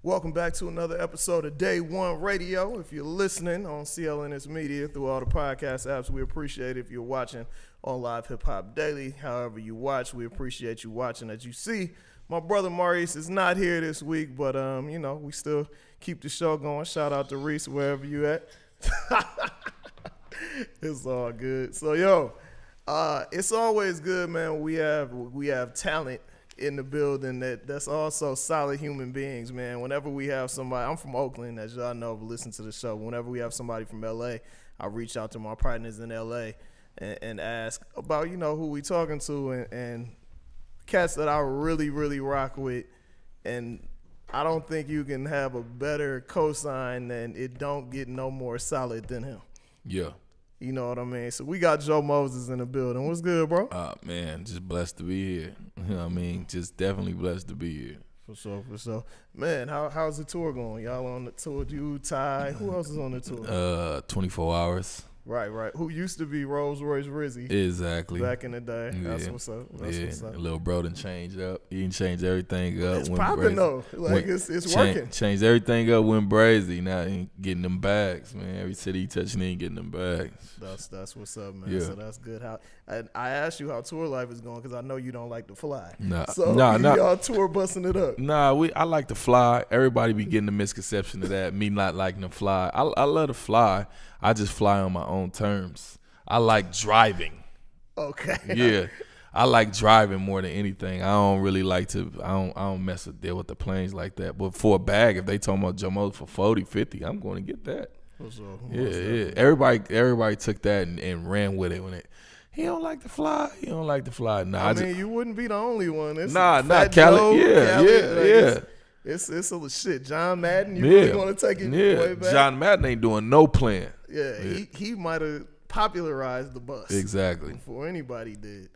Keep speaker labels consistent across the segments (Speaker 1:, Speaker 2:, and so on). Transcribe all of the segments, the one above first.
Speaker 1: Welcome back to another episode of Day1Radio. If you're listening on CLNS Media through all the podcast apps, we appreciate it. If you're watching on Live Hip Hop Daily, however you watch, we appreciate you watching. As you see, my brother Maurice is not here this week, but we still keep the show going. Shout out to Reese wherever you at. It's all good. So it's always good, man. We have talent in the building that's also solid human beings, man. Whenever we have somebody, I'm from Oakland, as y'all know, but listen to the show. Whenever we have somebody from LA, I reach out to my partners in LA and ask about, who we talking to and cats that I really, really rock with. And I don't think you can have a better cosign than it don't get no more solid than him.
Speaker 2: Yeah.
Speaker 1: You know what I mean? So we got Joe Moses in the building. What's good, bro?
Speaker 2: Man, just blessed to be here. You know what I mean? Just definitely blessed to be here.
Speaker 1: For sure. Man, how's the tour going? Y'all on the tour? You, Ty, who else is on the tour?
Speaker 2: 24 hours.
Speaker 1: Right. Who used to be Rolls Royce Rizzy.
Speaker 2: Exactly.
Speaker 1: Back in the day.
Speaker 2: Yeah.
Speaker 1: That's what's up. What's up.
Speaker 2: Little bro done changed up. He done changed everything up.
Speaker 1: It's popping though. It's working.
Speaker 2: Changed everything up when Brazy. Now he getting them bags, man. Every city he touching, he getting them bags.
Speaker 1: That's what's up, man.
Speaker 2: Yeah.
Speaker 1: So that's good. I asked you how tour life is going because I know you don't like to fly.
Speaker 2: Nah.
Speaker 1: Y'all tour busting it up.
Speaker 2: Nah, I like to fly. Everybody be getting the misconception of that. Me not liking to fly. I love to fly. I just fly on my own terms. I like driving.
Speaker 1: Okay.
Speaker 2: Yeah. I like driving more than anything. I don't really like to, I don't mess with deal with the planes like that. But for a bag, if they talking about Jomo for 40, 50, I'm going to get that. Yeah. Everybody took that and ran with it when he don't like to fly. He don't like to fly. Nah,
Speaker 1: you wouldn't be the only one. It's
Speaker 2: not Cali. Yeah.
Speaker 1: It's a shit. John Madden, you really want to take it way back?
Speaker 2: John Madden ain't doing no plan.
Speaker 1: Yeah. He might have popularized the bus.
Speaker 2: Exactly.
Speaker 1: Before anybody did.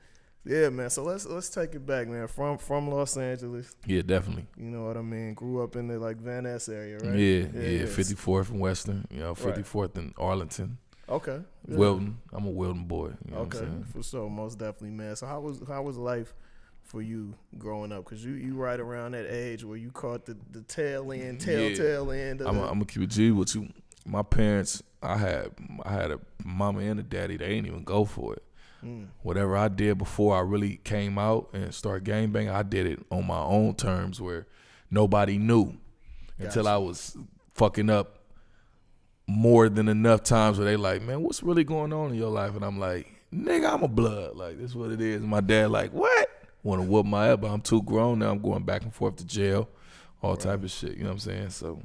Speaker 1: Yeah, man. So let's take it back, man. From Los Angeles.
Speaker 2: Yeah, definitely.
Speaker 1: You know what I mean? Grew up in the Van Ness area, right?
Speaker 2: Yeah. 54th and Western. 54th and Arlington.
Speaker 1: Okay. Yeah.
Speaker 2: Wilton. I'm a Wilton boy. You know what I'm saying?
Speaker 1: For sure, most definitely, man. So how was life for you growing up? Because you right around that age where you caught the tail end.
Speaker 2: I'm gonna keep it G with you. My parents, I had a mama and a daddy. They ain't even go for it. Whatever I did before I really came out and started gangbanging, I did it on my own terms where nobody knew until I was fucking up more than enough times where they like, man, what's really going on in your life? And I'm like, nigga, I'm a blood. Like, this is what it is. And my dad like, what? Want to whoop my ass, but I'm too grown now. I'm going back and forth to jail, all type of shit. You know what I'm saying? So.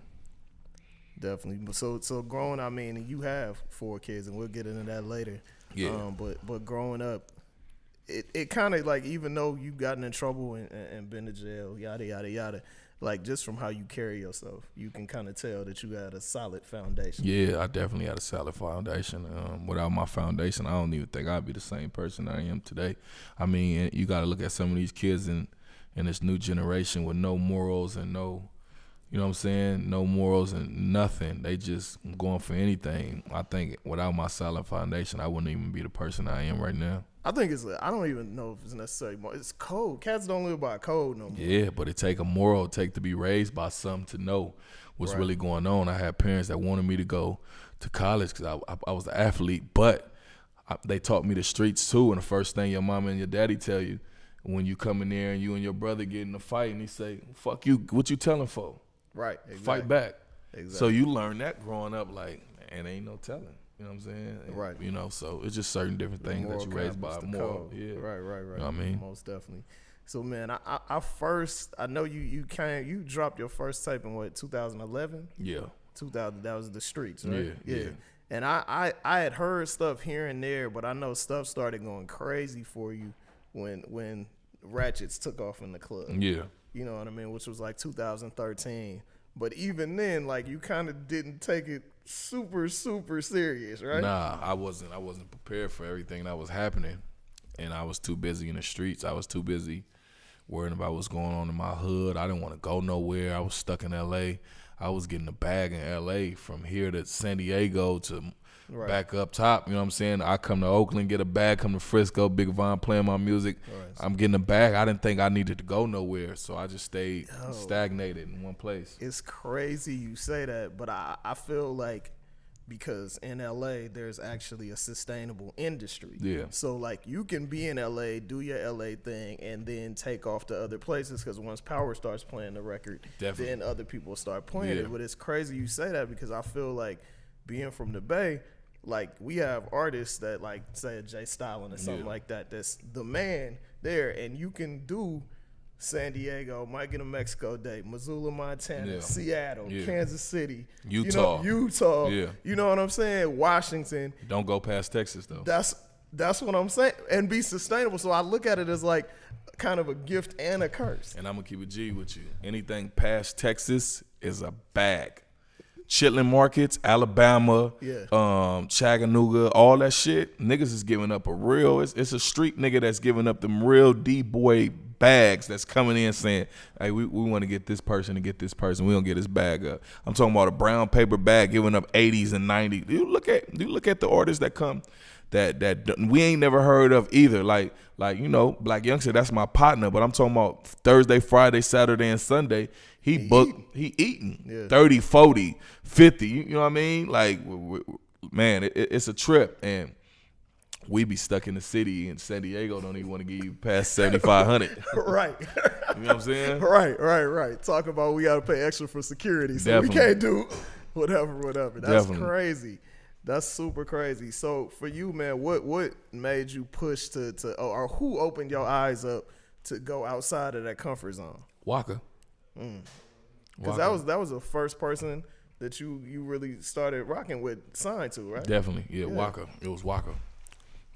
Speaker 1: Definitely. So growing, I mean, you have 4 kids, and we'll get into that later.
Speaker 2: Yeah.
Speaker 1: But growing up, it kind of like, even though you've gotten in trouble and been to jail, yada yada yada, like just from how you carry yourself, you can kind of tell that you had a solid foundation. Yeah,
Speaker 2: I definitely had a solid foundation. Without my foundation, I don't even think I'd be the same person I am today. I mean, you got to look at some of these kids in this new generation with no morals and no. You know what I'm saying? No morals and nothing. They just going for anything. I think without my solid foundation, I wouldn't even be the person I am right now.
Speaker 1: I think I don't even know if it's necessarily more. It's code. Cats don't live by code no more.
Speaker 2: Yeah, but it take a moral. It take to be raised by some to know what's really going on. I had parents that wanted me to go to college because I was an athlete, but they taught me the streets too. And the first thing your mama and your daddy tell you when you come in there and you and your brother get in a fight and he say, fuck you, what you telling for?
Speaker 1: Right, exactly.
Speaker 2: Fight back.
Speaker 1: Exactly.
Speaker 2: So you learn that growing up, like, and ain't no telling. You know what I'm saying?
Speaker 1: Right.
Speaker 2: So it's just certain different things that you raised by more. Yeah.
Speaker 1: Right.
Speaker 2: You know what I mean?
Speaker 1: Most definitely. So man, I know you dropped your first tape in what, 2011?
Speaker 2: Yeah.
Speaker 1: 2000. That was The Streets, right?
Speaker 2: Yeah.
Speaker 1: And I had heard stuff here and there, but I know stuff started going crazy for you when Ratchets took off in the club.
Speaker 2: Yeah.
Speaker 1: You know what I mean? Which was like 2013. But even then, like, you kind of didn't take it super, super serious, right?
Speaker 2: Nah, I wasn't prepared for everything that was happening. And I was too busy in the streets. I was too busy worrying about what's going on in my hood. I didn't want to go nowhere. I was stuck in L.A. I was getting a bag in L.A. from here to San Diego to back up top. You know what I'm saying? I come to Oakland, get a bag, come to Frisco, Big Von playing my music. I'm getting a bag. I didn't think I needed to go nowhere, so I just stayed stagnated in one place.
Speaker 1: It's crazy you say that, but I feel like because in LA there's actually a sustainable industry.
Speaker 2: Yeah.
Speaker 1: So like you can be in LA, do your LA thing, and then take off to other places because once Power starts playing the record, then other people start playing it. But it's crazy you say that because I feel like being from the Bay, like we have artists that like say Jay Stylin or something like that. That's the man there, and you can do San Diego, might get a Mexico date, Missoula, Montana, Seattle, Kansas City,
Speaker 2: Utah.
Speaker 1: You know what I'm saying? Washington.
Speaker 2: Don't go past Texas though.
Speaker 1: That's what I'm saying, and be sustainable. So I look at it as like kind of a gift and a curse.
Speaker 2: And I'm gonna keep it G with you. Anything past Texas is a bag. Chitlin markets, Alabama, Chattanooga, all that shit. Niggas is giving up a real. It's a street nigga that's giving up them real D-boy bags that's coming in saying, hey, we want to get this person and get this person. We don't get his bag up. I'm talking about a brown paper bag giving up 80s and 90s. You look at the artists that come that we ain't never heard of either. Like you know, Black Youngster, that's my partner. But I'm talking about Thursday, Friday, Saturday, and Sunday. He eating 30, 40, 50. You know what I mean? Like, man, it's a trip. And we be stuck in the city, and San Diego don't even want to give you past 7,500.
Speaker 1: Right.
Speaker 2: You know what I'm saying?
Speaker 1: Right. Talk about we got to pay extra for security, so we can't do whatever. That's crazy. That's super crazy. So for you, man, what made you push to or who opened your eyes up to go outside of that comfort zone?
Speaker 2: Waka.
Speaker 1: Because that was the first person that you really started rocking with, signed to, right?
Speaker 2: Definitely, yeah. Waka. It was Waka.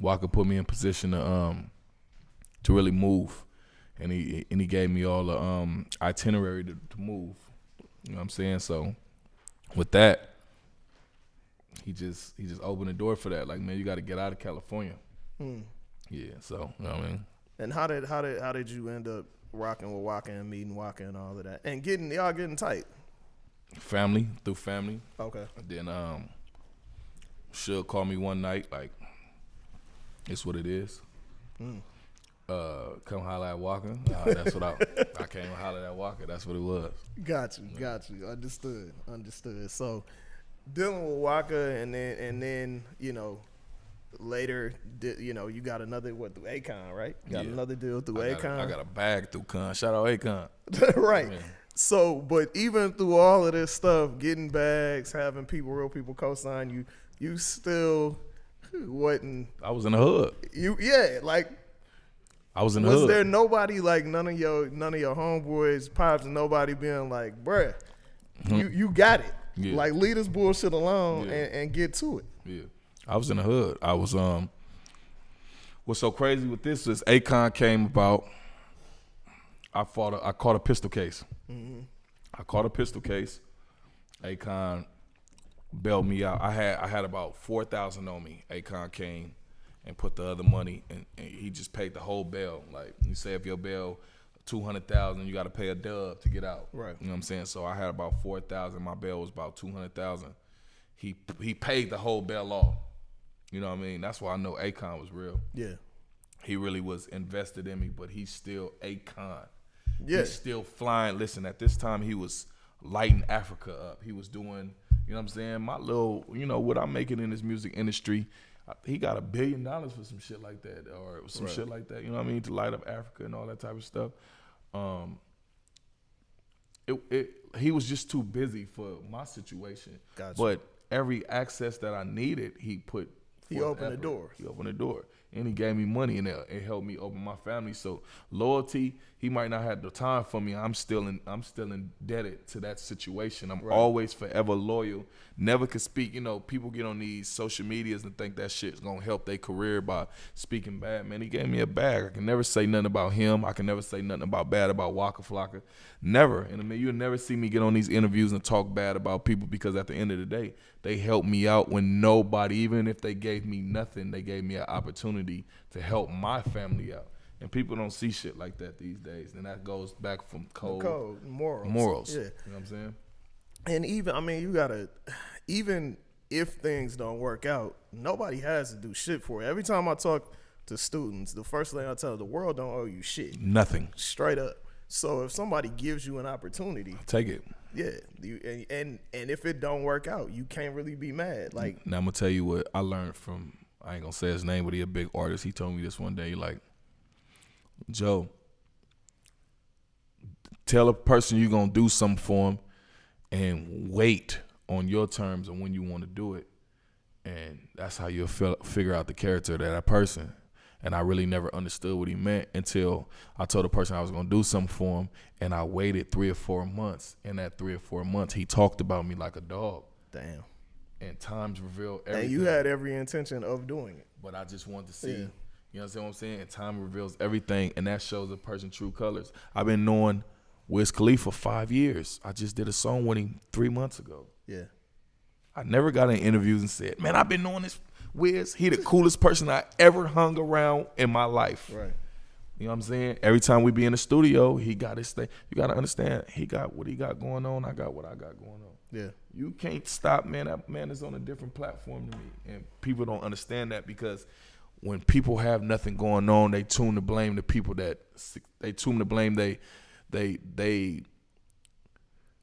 Speaker 2: Waka put me in position to really move, and he gave me all the itinerary to move. You know what I'm saying? So with that, he just opened the door for that. Like, man, you got to get out of California. Yeah. So you know what I mean. And
Speaker 1: how did you end up rocking with Waka and meeting Waka and all of that, and y'all getting tight?
Speaker 2: Through family.
Speaker 1: Okay.
Speaker 2: And then Suge called me one night, like, it's what it is. Come holler at Waka. That's what I came and hollered at Waka. That's what it was. Got you.
Speaker 1: Understood. So dealing with Waka, and then you know, later, you know, you got another through Akon, right? Got another deal through Akon.
Speaker 2: I got a bag through Con. Shout out Akon.
Speaker 1: Right.
Speaker 2: Man.
Speaker 1: So, but even through all of this stuff, getting bags, having real people co-sign you still wasn't.
Speaker 2: I was in the hood. I was in the hood.
Speaker 1: Was there nobody, like none of your homeboys, pops, nobody being like, bruh, you got it. Yeah. Like, leave this bullshit alone and get to it.
Speaker 2: Yeah. I was in the hood. I was what's so crazy with this is Akon came about. I caught a pistol case. I caught a pistol case. Akon bailed me out. I had about 4,000 on me. Akon came and put the other money, and he just paid the whole bail. Like, you say if your bail 200,000, you got to pay a dub to get out.
Speaker 1: Right.
Speaker 2: You know what I'm saying? So I had about 4,000. My bail was about 200,000. He paid the whole bail off. You know what I mean? That's why I know Akon was real. Yeah. He really was invested in me, but he's still Akon. Yeah. He's still flying. Listen, at this time, he was lighting Africa up. He was doing, you know what I'm saying, my little, you know, what I'm making in this music industry. He got $1 billion for some shit like that, or some shit like that, you know what I mean, to light up Africa and all that type of stuff. He was just too busy for my situation. Gotcha. But every access that I needed, he opened the door. He opened the door. And he gave me money, and it helped me open my family. So loyalty, he might not have the time for me. I'm still indebted to that situation. I'm always forever loyal. Never could speak. You know, people get on these social medias and think that shit's gonna help their career by speaking bad. Man, he gave me a bag. I can never say nothing about him. I can never say nothing bad about Waka Flocka. Never. And I mean, you'll never see me get on these interviews and talk bad about people, because at the end of the day, they helped me out when nobody, even if they gave me nothing, they gave me an opportunity to help my family out. And people don't see shit like that these days. And that goes back from morals.
Speaker 1: Yeah.
Speaker 2: You know what I'm saying?
Speaker 1: And even, I mean, you gotta, even if things don't work out, nobody has to do shit for it. Every time I talk to students, the first thing I tell them, the world don't owe you shit.
Speaker 2: Nothing.
Speaker 1: Straight up. So if somebody gives you an opportunity,
Speaker 2: take it.
Speaker 1: Yeah, and if it don't work out, you can't really be mad. Like,
Speaker 2: now I'm gonna tell you what I learned from, I ain't gonna say his name, but he a big artist. He told me this one day, like, Joe, tell a person you're gonna do something for him and wait on your terms and when you want to do it, and that's how you'll figure out the character of that person. And I really never understood what he meant until I told the person I was going to do something for him, and I waited 3 or 4 months. In that 3 or 4 months, he talked about me like a dog.
Speaker 1: Damn.
Speaker 2: And times reveal everything.
Speaker 1: And you had every intention of doing it.
Speaker 2: But I just wanted to see, you understand what I'm saying? And time reveals everything, and that shows a person's true colors. I've been knowing Wiz Khalifa for 5 years. I just did a song with him 3 months ago.
Speaker 1: Yeah.
Speaker 2: I never got in interviews and said, man, I've been knowing this Wiz. He the coolest person I ever hung around in my life.
Speaker 1: Right.
Speaker 2: You know what I'm saying? Every time we be in the studio, he got his thing. You got to understand, he got what he got going on. I got what I got going on.
Speaker 1: Yeah.
Speaker 2: You can't stop, man. That man is on a different platform than me. And people don't understand that, because when people have nothing going on, they tune to blame the people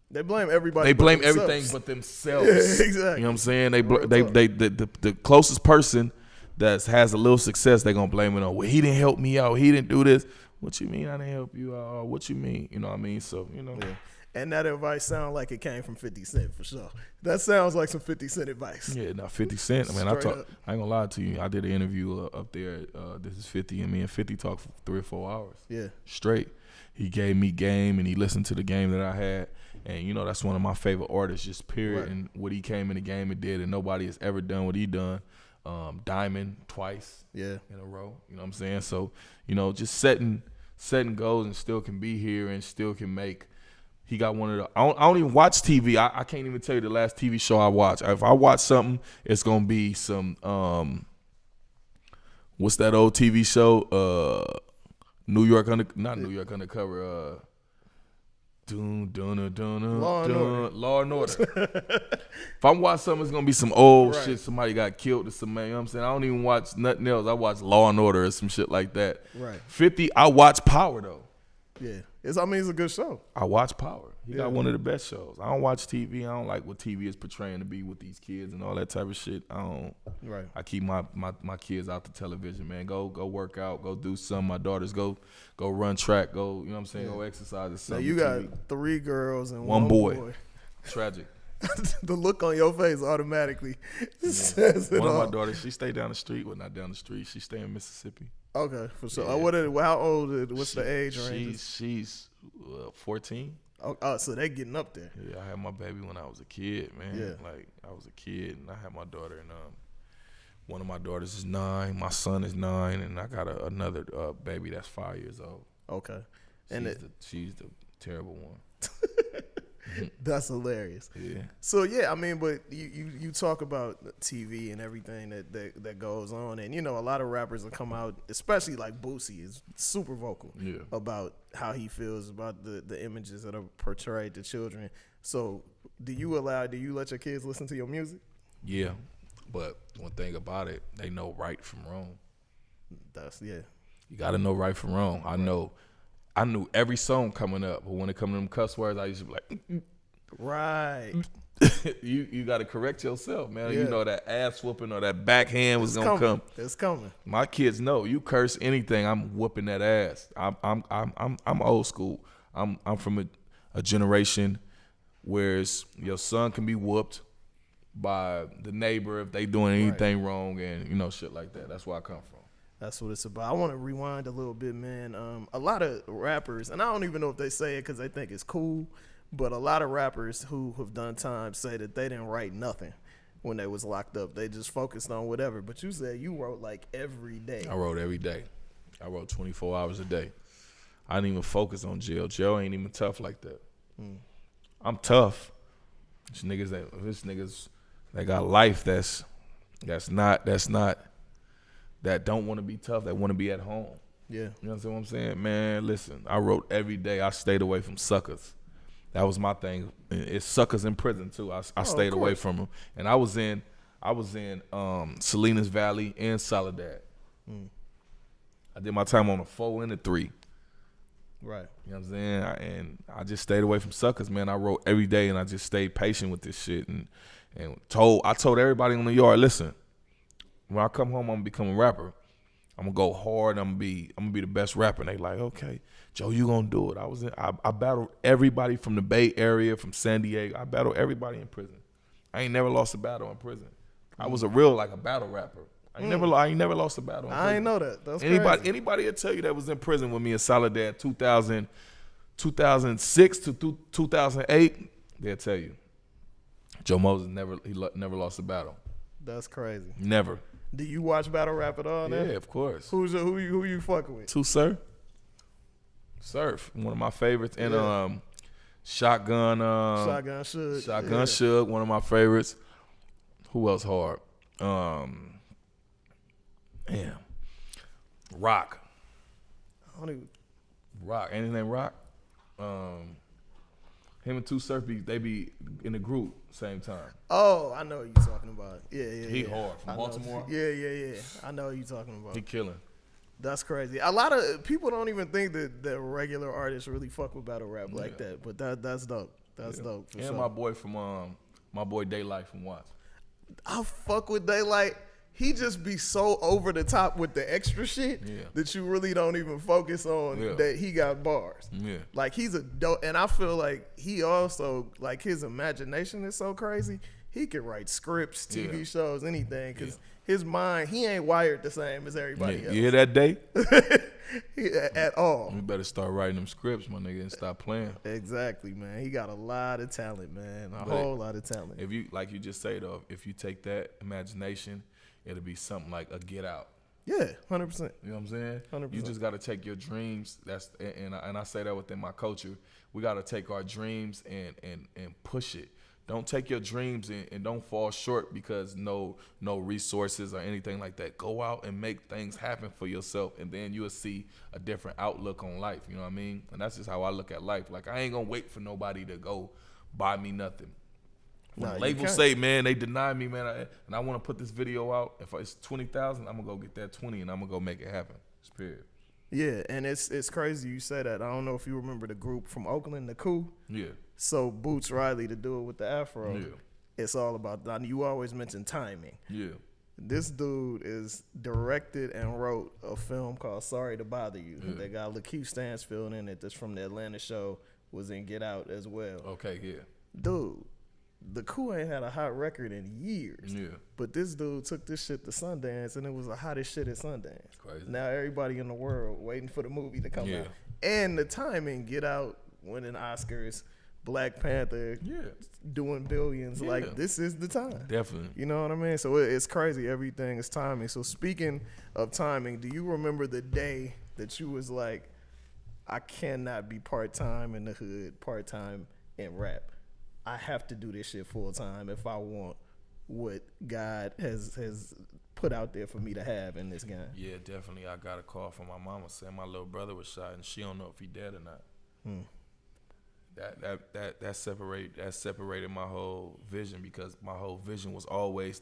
Speaker 2: they
Speaker 1: blame everybody.
Speaker 2: They blame everything but themselves.
Speaker 1: Yeah, exactly.
Speaker 2: You know what I'm saying? The closest person that has a little success, they gonna blame it on. Well, he didn't help me out. He didn't do this. What you mean I didn't help you out? What you mean? You know what I mean? So you know.
Speaker 1: Yeah. And that advice sounds like it came from 50 Cent for sure. That sounds like some 50 Cent advice.
Speaker 2: Yeah, now 50 Cent. I mean, I ain't gonna lie to you. I did an interview up there. This is 50, and me and 50 talked for 3 or 4 hours.
Speaker 1: Yeah.
Speaker 2: Straight. He gave me game, and he listened to the game that I had. And, you know, that's one of my favorite artists, just period. Right. And what he came in the game and did, and nobody has ever done what he done. Diamond twice in a row. You know what I'm saying? So, you know, just setting goals and still can be here and still can make. He got one of the. I don't even watch TV. I can't even tell you the last TV show I watched. If I watch something, it's gonna be some. What's that old TV show? New York Undercover. Law and Order. If I'm watching something, it's gonna be some old shit. Somebody got killed or something. You know what I'm saying? I don't even watch nothing else. I watch Law and Order or some shit like that.
Speaker 1: Right.
Speaker 2: 50. I watch Power though.
Speaker 1: Yeah. It's a good show.
Speaker 2: I watch Power. He got one of the best shows. I don't watch TV. I don't like what TV is portraying to be with these kids and all that type of shit. I don't.
Speaker 1: Right.
Speaker 2: I keep my kids out the television, man. Go work out. Go do something. My daughters go run track. Go, you know what I'm saying? Go exercise or something.
Speaker 1: Now you got 3 girls and
Speaker 2: one boy. Tragic.
Speaker 1: The look on your face automatically says it all.
Speaker 2: One of my daughters, she stay down the street. Well, not down the street. She stay in Mississippi.
Speaker 1: Okay, for sure.
Speaker 2: Yeah.
Speaker 1: How old? What's the age range?
Speaker 2: She's 14.
Speaker 1: Oh, so they getting up there.
Speaker 2: Yeah, I had my baby when I was a kid, man.
Speaker 1: Yeah.
Speaker 2: Like I was a kid, and I had my daughter, and one of my daughters is 9, my son is 9, and I got another baby that's 5 years old.
Speaker 1: Okay,
Speaker 2: She's the terrible one.
Speaker 1: That's hilarious.
Speaker 2: Yeah.
Speaker 1: So yeah, I mean, but you talk about TV and everything that goes on, and you know, a lot of rappers will come out, especially like Boosie is super vocal about how he feels about the images that are portrayed to children. So do you let your kids listen to your music?
Speaker 2: Yeah, but one thing about it, they know right from wrong. You got to know right from wrong. I knew every song coming up, but when it come to them cuss words, I used to be like,
Speaker 1: right.
Speaker 2: you got to correct yourself, man. Yeah. You know that ass whooping or that backhand was gonna come.
Speaker 1: It's coming.
Speaker 2: My kids know you curse anything, I'm whooping that ass. I'm old school. I'm from a generation where your son can be whooped by the neighbor if they doing anything wrong, and you know, shit like that. That's where I come from.
Speaker 1: That's what it's about. I want to rewind a little bit, man. A lot of rappers, and I don't even know if they say it because they think it's cool, but a lot of rappers who have done time say that they didn't write nothing when they was locked up. They just focused on whatever. But you said you wrote like every day.
Speaker 2: I wrote every day. I wrote 24 hours a day. I didn't even focus on jail. Jail ain't even tough like that. I'm tough. There's niggas that got life that's not that don't want to be tough, that want to be at home.
Speaker 1: Yeah.
Speaker 2: You know what I'm saying? Man, listen, I wrote every day. I stayed away from suckers. That was my thing. It's suckers in prison, too. I stayed away from them. And I was in I was in Salinas Valley and Soledad. I did my time on the 4 and the 3.
Speaker 1: Right.
Speaker 2: You know what I'm saying? And I just stayed away from suckers, man. I wrote every day, and I just stayed patient with this shit. And I told everybody in the yard, listen, when I come home, I'm gonna become a rapper. I'm gonna go hard. I'm gonna be the best rapper. And they like, okay, Joe, you gonna do it? I battled everybody from the Bay Area, from San Diego. I battled everybody in prison. I ain't never lost a battle in prison. I was a battle rapper. I ain't never lost a battle in prison.
Speaker 1: I ain't know that. That's
Speaker 2: anybody
Speaker 1: crazy.
Speaker 2: Anybody will tell you that was in prison with me in Soledad 2006 to 2008, they'll tell you. Joe Moses never lost a battle.
Speaker 1: That's crazy.
Speaker 2: Never.
Speaker 1: Do you watch battle rap at all?
Speaker 2: Yeah,
Speaker 1: Now?
Speaker 2: of course.
Speaker 1: Who you fucking with?
Speaker 2: Two Sir. Surf, one of my favorites, and Shotgun.
Speaker 1: Shotgun Suge.
Speaker 2: Shotgun Suge, one of my favorites. Who else hard? Rock. Rock. Ain't his name Rock? Him and Two Surf they be in the group same time.
Speaker 1: Oh, I know what you're talking about. Yeah.
Speaker 2: He hard from Baltimore.
Speaker 1: Yeah. I know what you're talking about.
Speaker 2: He killing.
Speaker 1: That's crazy. A lot of people don't even think that regular artists really fuck with battle rap like that. But that's dope. That's dope for
Speaker 2: and
Speaker 1: sure.
Speaker 2: my boy from my boy Daylight from Watts.
Speaker 1: I fuck with Daylight. He just be so over the top with the extra shit that you really don't even focus on that he got bars. Yeah. Like he's a dope, and I feel like he also, like his imagination is so crazy. He can write scripts, TV shows, anything, because his mind, he ain't wired the same as everybody else.
Speaker 2: You hear that, Day?
Speaker 1: At all.
Speaker 2: We better start writing them scripts, my nigga, and stop playing.
Speaker 1: Exactly, man. He got a lot of talent, man. A whole lot of talent.
Speaker 2: If you, like you just say though, if you take that imagination, it'll be something like a Get Out.
Speaker 1: Yeah, 100%.
Speaker 2: You know what I'm saying?
Speaker 1: 100%.
Speaker 2: You just got to take your dreams. And I say that within my culture. We got to take our dreams and push it. Don't take your dreams and don't fall short because no resources or anything like that. Go out and make things happen for yourself, and then you'll see a different outlook on life. You know what I mean? And that's just how I look at life. Like, I ain't gonna wait for nobody to go buy me nothing. When labels say, man, they deny me, man, and I want to put this video out. If it's 20,000, I'm gonna go get that 20, and I'm gonna go make it happen. It's period.
Speaker 1: Yeah, and it's crazy you say that. I don't know if you remember the group from Oakland, the Coup.
Speaker 2: Yeah.
Speaker 1: So Boots Riley to do it with the Afro.
Speaker 2: Yeah.
Speaker 1: It's all about, you always mention timing.
Speaker 2: Yeah.
Speaker 1: This dude is directed and wrote a film called Sorry to Bother You. Yeah. That got Lakeith Stansfield in it. That's from the Atlanta show. Was in Get Out as well.
Speaker 2: Okay, yeah.
Speaker 1: Dude, the Coup ain't had a hot record in years. Yeah. But this dude took this shit to Sundance, and it was the hottest shit at Sundance.
Speaker 2: Crazy.
Speaker 1: Now everybody in the world waiting for the movie to come out. And the timing, Get Out, winning Oscars, Black Panther, doing billions. Yeah. Like, this is the time.
Speaker 2: Definitely.
Speaker 1: You know what I mean? So it's crazy. Everything is timing. So speaking of timing, do you remember the day that you was like, I cannot be part-time in the hood, part-time in rap? I have to do this shit full-time if I want what God has put out there for me to have in this game.
Speaker 2: Yeah, definitely. I got a call from my mama saying my little brother was shot, and she don't know if he dead or not. That separated my whole vision, because my whole vision was always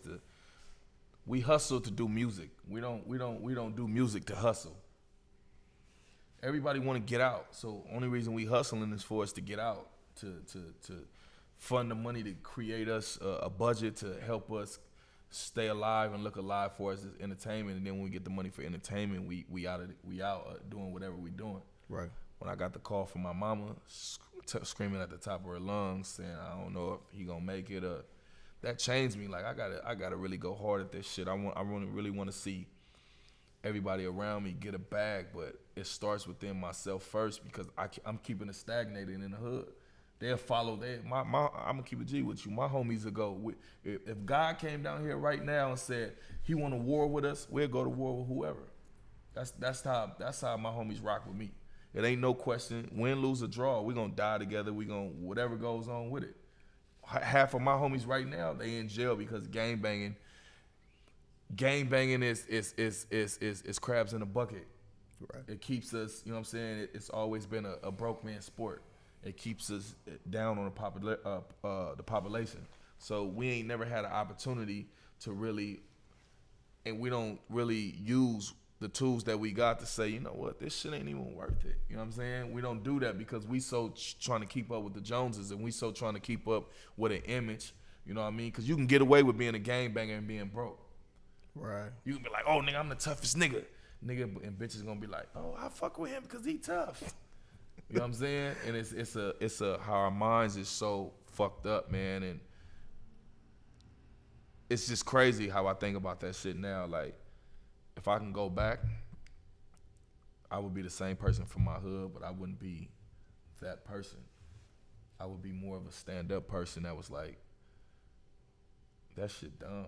Speaker 2: we hustle to do music. We don't do music to hustle. Everybody want to get out, so only reason we hustling is for us to get out, to fund the money to create us a budget to help us stay alive and look alive for us as entertainment, and then when we get the money for entertainment, we out doing whatever we doing. Right. When I got the call from my mama screaming at the top of her lungs saying, I don't know if he gonna make it, that changed me. Like, I gotta really go hard at this shit. I really want to see everybody around me get a bag, but it starts within myself first, because I'm keeping it stagnated in the hood. They'll follow. I'm gonna keep it G with you. My homies will go. If God came down here right now and said He want to war with us, we'll go to war with whoever. That's how my homies rock with me. It ain't no question. Win, lose, or draw, we gonna die together. We gonna whatever goes on with it. Half of my homies right now, they in jail because gang banging is crabs in a bucket. Right. It keeps us. You know what I'm saying? It's always been a broke man sport. It keeps us down on the population. So we ain't never had an opportunity to really, and we don't really use the tools that we got to say, you know what, this shit ain't even worth it. You know what I'm saying? We don't do that because we so trying to keep up with the Joneses, and we so trying to keep up with an image. You know what I mean? Because you can get away with being a gangbanger and being broke.
Speaker 1: Right.
Speaker 2: You can be like, oh, nigga, I'm the toughest nigga. And bitches gonna be like, oh, I fuck with him because he tough. You know what I'm saying? And it's a how our minds is so fucked up, man. And it's just crazy how I think about that shit now. Like, if I can go back, I would be the same person from my hood, but I wouldn't be that person. I would be more of a stand-up person that was like, that shit dumb.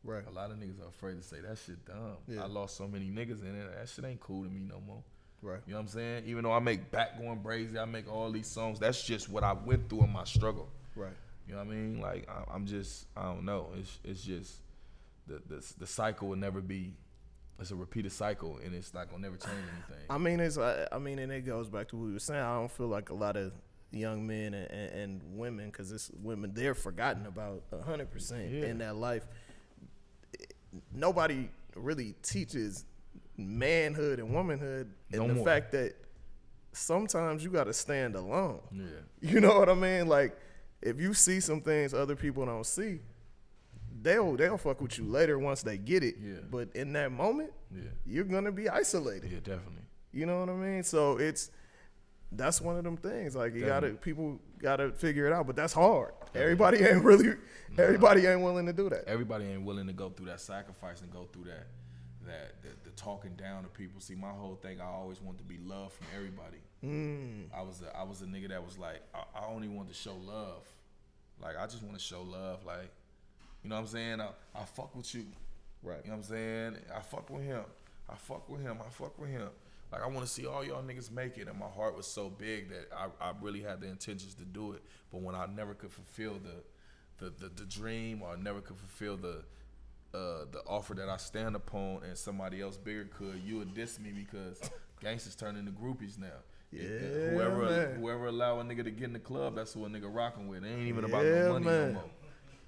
Speaker 1: Right.
Speaker 2: A lot of niggas are afraid to say that shit dumb.
Speaker 1: Yeah.
Speaker 2: I lost so many niggas in it. That shit ain't cool to me no more.
Speaker 1: Right.
Speaker 2: You know what I'm saying? Even though I make Goin Brazy, I make all these songs, that's just what I went through in my struggle.
Speaker 1: Right.
Speaker 2: You know what I mean? Like, I'm just, I don't know. It's just, the cycle will never be, it's a repeated cycle, and it's not gonna never change anything.
Speaker 1: I mean, and it goes back to what we were saying. I don't feel like a lot of young men and women, because it's women, they're forgotten about 100% in that life. Nobody really teaches manhood and womanhood, and the fact that sometimes you got to stand alone.
Speaker 2: Yeah.
Speaker 1: You know what I mean? Like, if you see some things other people don't see, they'll fuck with you later once they get it.
Speaker 2: Yeah.
Speaker 1: But in that moment, you're gonna be isolated.
Speaker 2: Yeah, definitely.
Speaker 1: You know what I mean? So that's one of them things. Like, people gotta figure it out, but that's hard. Everybody ain't willing to do that.
Speaker 2: Everybody ain't willing to go through that sacrifice and go through that the talking down to people. See, my whole thing, I always wanted to be loved from everybody. I was a nigga that was like, I only want to show love. Like, I just want to show love. Like, you know what I'm saying? I fuck with you.
Speaker 1: Right.
Speaker 2: You know what I'm saying? I fuck with him. I fuck with him. I fuck with him. Like, I want to see all y'all niggas make it, and my heart was so big that I really had the intentions to do it. But when I never could fulfill the dream, or I never could fulfill the offer that I stand upon, and somebody else bigger could, you would diss me because gangsters turn into groupies now.
Speaker 1: Yeah,
Speaker 2: whoever allow a nigga to get in the club, that's who a nigga rocking with. It ain't even about no money no more.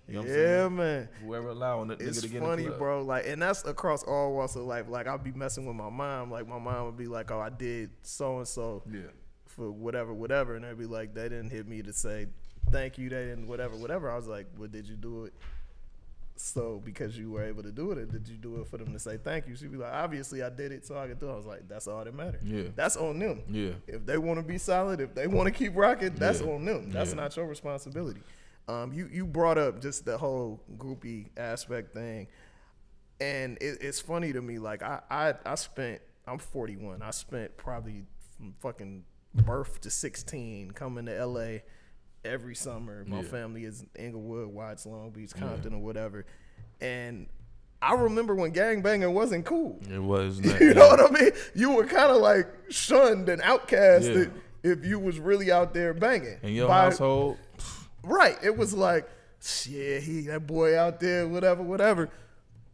Speaker 2: You know what I'm saying? Man. Whoever allowing it, nigga to get in the club. It's funny,
Speaker 1: bro. Like, and that's across all walks of life. Like, I'll be messing with my mom. Like, my mom would be like, "Oh, I did so and so for whatever," and they'd be like, "They didn't hit me to say thank you. They didn't whatever." I was like, "Well, did you do it so because you were able to do it, or did you do it for them to say thank you?" She'd be like, "Obviously, I did it so I could do it." I was like, "That's all that matters.
Speaker 2: Yeah,
Speaker 1: that's on them.
Speaker 2: Yeah,
Speaker 1: if they want to be solid, if they want to keep rocking, that's on them. That's not your responsibility." You brought up just the whole groupie aspect thing, and it's funny to me. Like, I'm 41. I spent probably from fucking birth to 16 coming to LA every summer. My family is Inglewood, Watts, Long Beach, Compton, or whatever. And I remember when gangbanging wasn't cool.
Speaker 2: It was not.
Speaker 1: You know what I mean? You were kind of like shunned and outcasted if you was really out there banging.
Speaker 2: In your household?
Speaker 1: Right. It was like, shit, that boy out there, whatever.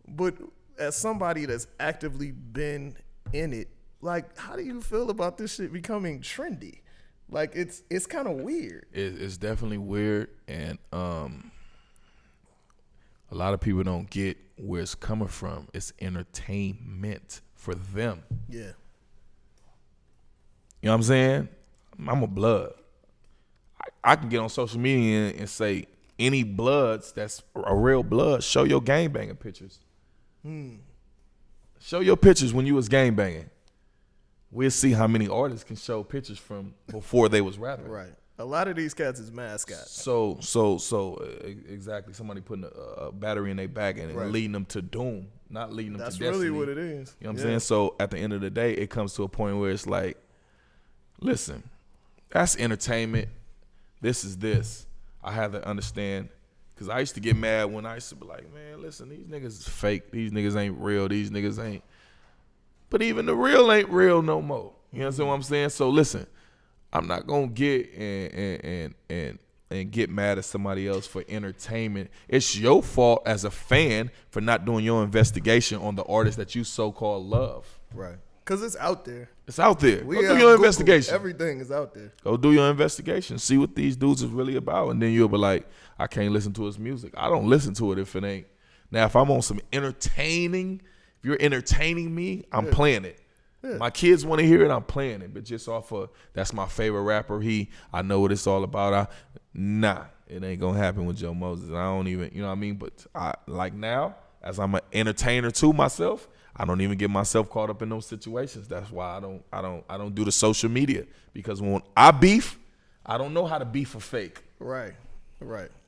Speaker 1: But as somebody that's actively been in it, like, how do you feel about this shit becoming trendy? Like, it's kind of weird.
Speaker 2: It's definitely weird, and a lot of people don't get where it's coming from. It's entertainment for them.
Speaker 1: Yeah.
Speaker 2: You know what I'm saying? I'm a blood. I can get on social media and say any bloods that's a real blood, show your gangbanging pictures. Show your pictures when you was gangbanging. We'll see how many artists can show pictures from before they was rapping.
Speaker 1: Right. A lot of these cats is mascots.
Speaker 2: So exactly. Somebody putting a battery in their back and leading them to doom, not leading them to destiny.
Speaker 1: That's really what it is.
Speaker 2: You know what I'm saying? So at the end of the day, it comes to a point where it's like, listen, that's entertainment. This is this. I have to understand, because I used to get mad when I used to be like, man, listen, these niggas is fake. These niggas ain't real. These niggas ain't. But even the real ain't real no more. You understand what I'm saying? So listen, I'm not gonna get and get mad at somebody else for entertainment. It's your fault as a fan for not doing your investigation on the artist that you so-called love.
Speaker 1: Right. Because it's out there.
Speaker 2: It's out there. Go do your investigation.
Speaker 1: Everything is out there.
Speaker 2: Go do your investigation. See what these dudes is really about. And then you'll be like, I can't listen to his music. I don't listen to it if it ain't Now, if I'm on some entertaining, if you're entertaining me, I'm playing it. Yeah. My kids want to hear it, I'm playing it. But just off of, that's my favorite rapper. I know what it's all about. Nah, it ain't going to happen with Joe Moses. I don't even, you know what I mean? But like now, as I'm an entertainer to myself, I don't even get myself caught up in those situations. That's why I don't do the social media. Because when I beef, I don't know how to beef for fake.
Speaker 1: Right.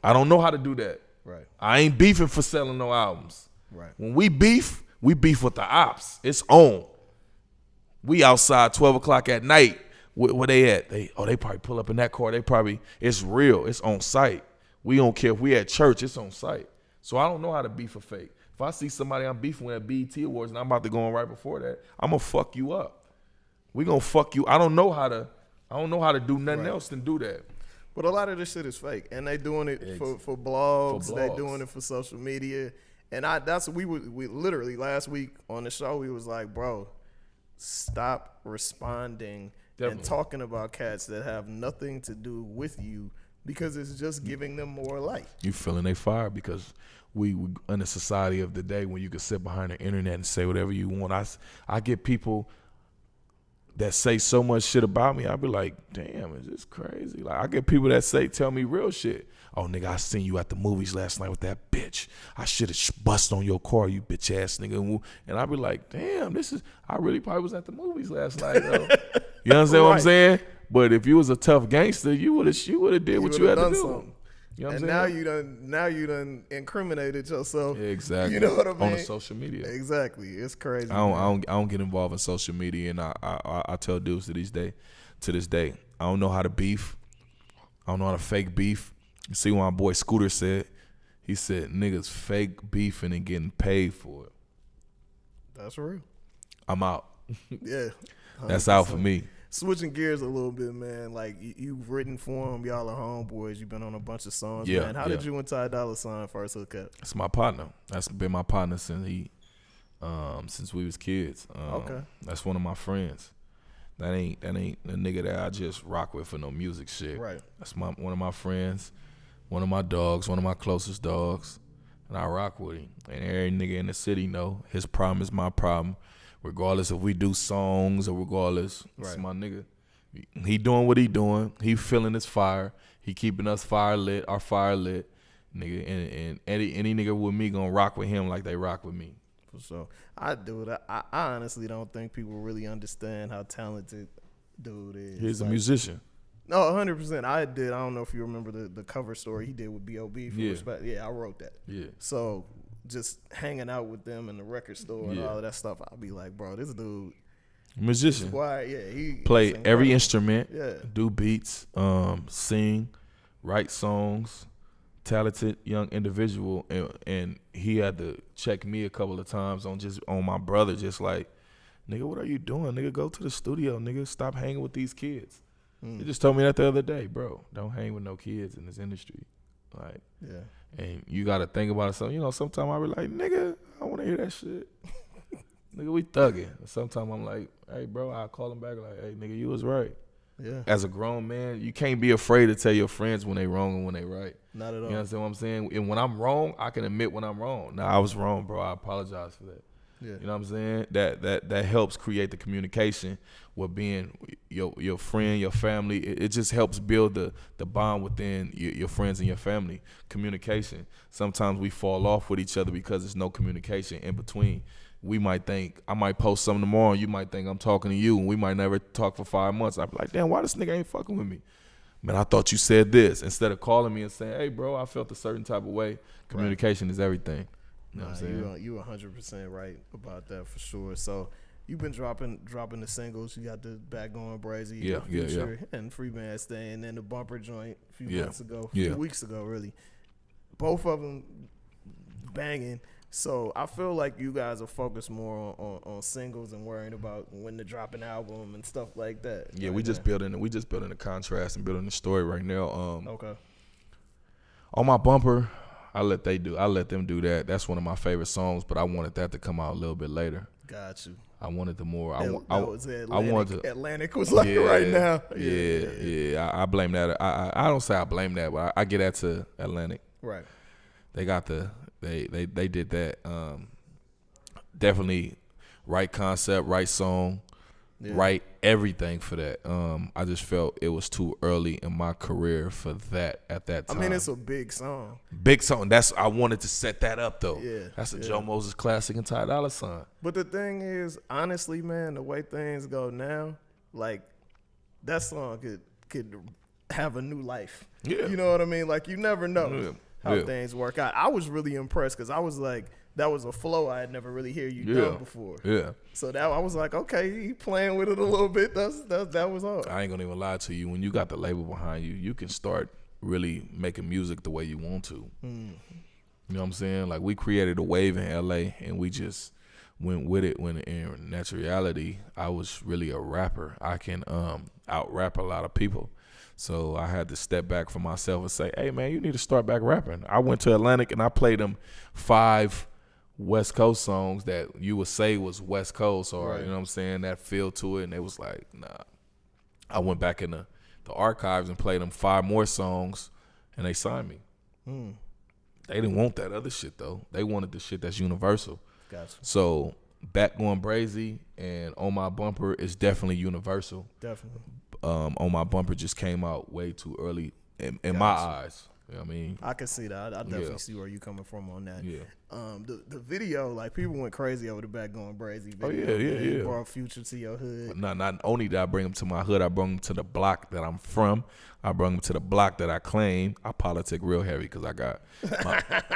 Speaker 2: I don't know how to do that.
Speaker 1: Right.
Speaker 2: I ain't beefing for selling no albums.
Speaker 1: Right.
Speaker 2: When we beef with the ops. It's on. We outside 12 o'clock at night. Where they at? They probably pull up in that car. It's real. It's on site. We don't care if we at church. It's on site. So I don't know how to beef for fake. If I see somebody I'm beefing with at BET Awards and I'm about to go on right before that, I'm going to fuck you up. We going to fuck you. I don't know how to do nothing else than do that.
Speaker 1: But a lot of this shit is fake, and they doing it for blogs. They doing it for social media, and we literally last week on the show we was like, bro, stop responding and talking about cats that have nothing to do with you because it's just giving them more light. You
Speaker 2: feeling they fire because we in a society of the day when you can sit behind the internet and say whatever you want. I get people that say so much shit about me, I be like, damn, is this crazy? Like I get people that tell me real shit. Oh, nigga, I seen you at the movies last night with that bitch. I should have bust on your car, you bitch ass nigga. And I be like, damn, I really probably was at the movies last night, though. You understand what I'm saying? But if you was a tough gangster, you would have did what you had to do.
Speaker 1: Something. You know what I'm saying? Now you done incriminated yourself.
Speaker 2: Exactly.
Speaker 1: You know what I mean?
Speaker 2: On the social media.
Speaker 1: Exactly. It's crazy.
Speaker 2: I don't get involved in social media, and I tell dudes to this day, I don't know how to beef. I don't know how to fake beef. You see what my boy Scooter said? He said niggas fake beefing and getting paid for it.
Speaker 1: That's real.
Speaker 2: I'm out.
Speaker 1: Yeah. 100%.
Speaker 2: That's out for me.
Speaker 1: Switching gears a little bit, man. Like you've written for him, y'all are homeboys. You've been on a bunch of songs, man. How did you and Ty Dolla $ign first hook up?
Speaker 2: That's my partner. That's been my partner since we was kids.
Speaker 1: Okay.
Speaker 2: That's one of my friends. That ain't a nigga that I just rock with for no music shit.
Speaker 1: Right.
Speaker 2: That's one of my friends, one of my dogs, one of my closest dogs, and I rock with him. And every nigga in the city know his problem is my problem. Regardless if we do songs or regardless, it's my nigga. He doing what he doing. He feeling his fire. He keeping us fire lit, nigga. And any nigga with me gonna rock with him like they rock with me.
Speaker 1: For sure. I honestly don't think people really understand how talented dude is.
Speaker 2: He's a musician.
Speaker 1: No, 100%. I don't know if you remember the cover story he did with B.O.B. for Respect. Yeah, I wrote that.
Speaker 2: Yeah.
Speaker 1: So just hanging out with them in the record store and all of that stuff, I'll be like, bro, this dude,
Speaker 2: musician.
Speaker 1: He
Speaker 2: play every instrument,
Speaker 1: yeah,
Speaker 2: do beats, sing, write songs. Talented young individual, and he had to check me a couple of times on my brother, just like, nigga, what are you doing? Nigga, go to the studio. Nigga, stop hanging with these kids. He just told me that the other day, bro. Don't hang with no kids in this industry. Like, yeah. And you got to think about it. So, sometimes I be like, nigga, I want to hear that shit. Nigga, we thugging. Sometimes I'm like, hey, bro, I'll call him back like, hey, nigga, you was right. Yeah. As a grown man, you can't be afraid to tell your friends when they wrong and when they right.
Speaker 1: Not at all.
Speaker 2: You understand what I'm saying? And when I'm wrong, I can admit when I'm wrong. Now, I was wrong, bro. I apologize for that. Yeah. You know what I'm saying? That helps create the communication with being your friend, your family. It just helps build the bond within your friends and your family. Communication. Sometimes we fall off with each other because there's no communication in between. We might think, I might post something tomorrow, and you might think I'm talking to you, and we might never talk for 5 months. I'd be like, damn, why this nigga ain't fucking with me? Man, I thought you said this. Instead of calling me and saying, hey, bro, I felt a certain type of way. Communication is everything. You know what I'm saying?
Speaker 1: You 100% right about that for sure. So you've been dropping the singles. You got the back Goin Brazy, and Free Band Stay, and then the bumper joint a few weeks ago, really. Both of them banging. So I feel like you guys are focused more on singles and worrying about when to drop an album and stuff like that.
Speaker 2: Yeah, we just building the contrast and building the story right now.
Speaker 1: Okay.
Speaker 2: On my bumper, I let them do that. That's one of my favorite songs, but I wanted that to come out a little bit later.
Speaker 1: Got you.
Speaker 2: I wanted the more.
Speaker 1: Atlantic was like right now.
Speaker 2: Yeah. I blame that. I don't say I blame that, but I get that to Atlantic.
Speaker 1: Right.
Speaker 2: They got the They did that. Definitely right concept, right song, right everything for that. I just felt it was too early in my career for that at that time.
Speaker 1: I mean, it's a big song.
Speaker 2: Big song. I wanted to set that up though.
Speaker 1: Yeah,
Speaker 2: that's a Joe Moses classic and Ty Dolla $ign.
Speaker 1: But the thing is, honestly, man, the way things go now, like that song could have a new life.
Speaker 2: Yeah.
Speaker 1: You know what I mean? Like you never know how things work out. I was really impressed because I was like, that was a flow I had never really heard you done before.
Speaker 2: Yeah.
Speaker 1: So that I was like, okay, he playing with it a little bit. That was hard.
Speaker 2: I ain't gonna even lie to you. When you got the label behind you, you can start really making music the way you want to. You know what I'm saying? Like we created a wave in LA and we just went with it when in naturality I was really a rapper. I can out rap a lot of people. So I had to step back for myself and say, hey man, you need to start back rapping. I went to Atlantic and I played them 5 West Coast songs that you would say was West Coast or, you know what I'm saying, that feel to it. And they was like, nah. I went back in the archives and played them 5 more songs and they signed me. They didn't want that other shit though. They wanted the shit that's universal.
Speaker 1: Gotcha.
Speaker 2: So Goin Brazy and On My Bumper is definitely universal.
Speaker 1: Definitely.
Speaker 2: On My Bumper just came out way too early in my eyes. You know what I mean?
Speaker 1: I can see that. I definitely see where you coming from on that.
Speaker 2: Yeah.
Speaker 1: The video, like people went crazy over the Goin Brazy video.
Speaker 2: Oh yeah.
Speaker 1: You brought Future to your hood.
Speaker 2: Not only did I bring him to my hood, I brought him to the block that I'm from. I brought him to the block that I claim. I politic real heavy because I got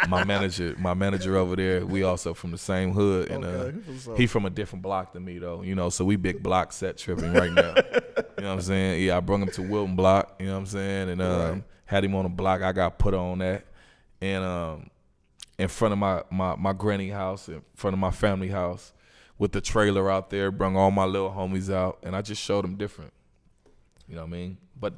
Speaker 2: my manager over there. We also from the same hood, and he from a different block than me though. You know, so we big block set tripping right now. You know what I'm saying? Yeah, I brought him to Wilton Block. You know what I'm saying? And had him on the block. I got put on that, and in front of my granny house, in front of my family house, with the trailer out there, brung all my little homies out, and I just showed them different. You know what I mean? But